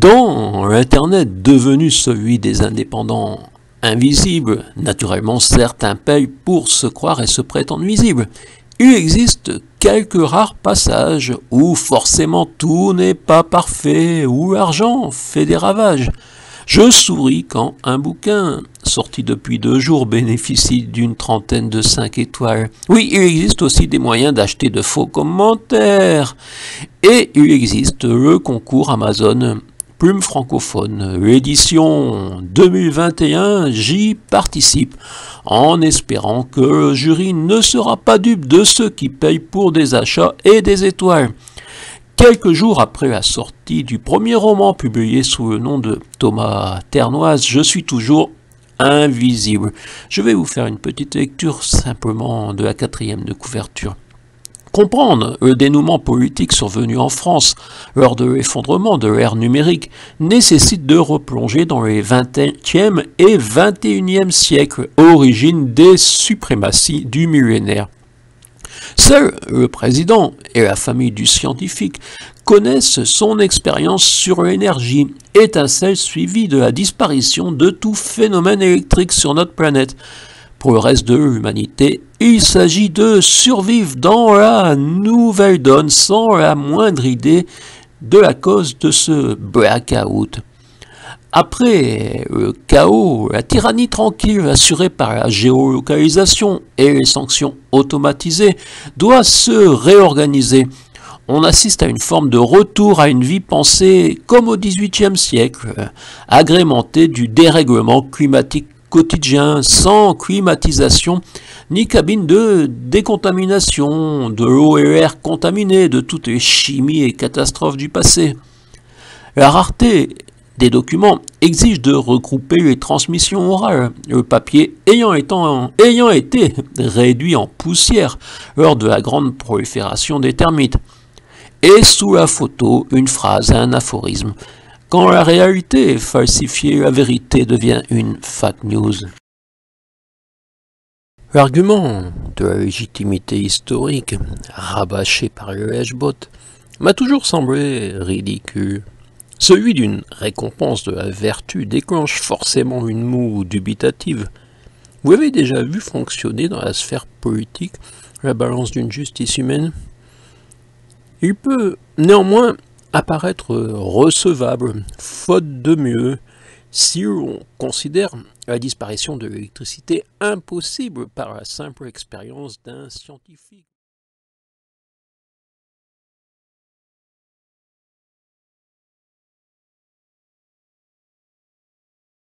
Dans l'Internet devenu celui des indépendants invisibles, naturellement certains payent pour se croire et se prétendre visibles. Il existe quelques rares passages où forcément tout n'est pas parfait, où l'argent fait des ravages. Je souris quand un bouquin, sorti depuis 2 jours, bénéficie d'une trentaine de 5 étoiles. Oui, il existe aussi des moyens d'acheter de faux commentaires. Et il existe le concours Amazon Plume francophone, l'édition 2021, j'y participe, en espérant que le jury ne sera pas dupe de ceux qui payent pour des achats et des étoiles. Quelques jours après la sortie du premier roman publié sous le nom de Thomas Ternoise, je suis toujours invisible. Je vais vous faire une petite lecture simplement de la 4e de couverture. Comprendre le dénouement politique survenu en France lors de l'effondrement de l'ère numérique nécessite de replonger dans les 20e et 21e siècles, origine des suprématies du millénaire. Seul le président et la famille du scientifique connaissent son expérience sur l'énergie, étincelle suivie de la disparition de tout phénomène électrique sur notre planète. Pour le reste de l'humanité, il s'agit de survivre dans la nouvelle donne sans la moindre idée de la cause de ce blackout. Après le chaos, la tyrannie tranquille assurée par la géolocalisation et les sanctions automatisées doit se réorganiser. On assiste à une forme de retour à une vie pensée comme au XVIIIe siècle, agrémentée du dérèglement climatique quotidien, sans climatisation, ni cabine de décontamination, de l'eau et l'air contaminés, de toutes les chimies et catastrophes du passé. La rareté des documents exige de regrouper les transmissions orales, le papier ayant été réduit en poussière lors de la grande prolifération des termites. Et sous la photo, une phrase, un aphorisme. Quand la réalité est falsifiée, la vérité devient une fake news. L'argument de la légitimité historique, rabâché par le Hashbot, m'a toujours semblé ridicule. Celui d'une récompense de la vertu déclenche forcément une moue dubitative. Vous avez déjà vu fonctionner dans la sphère politique la balance d'une justice humaine? Il peut néanmoins apparaître recevable, faute de mieux, si l'on considère la disparition de l'électricité impossible par la simple expérience d'un scientifique.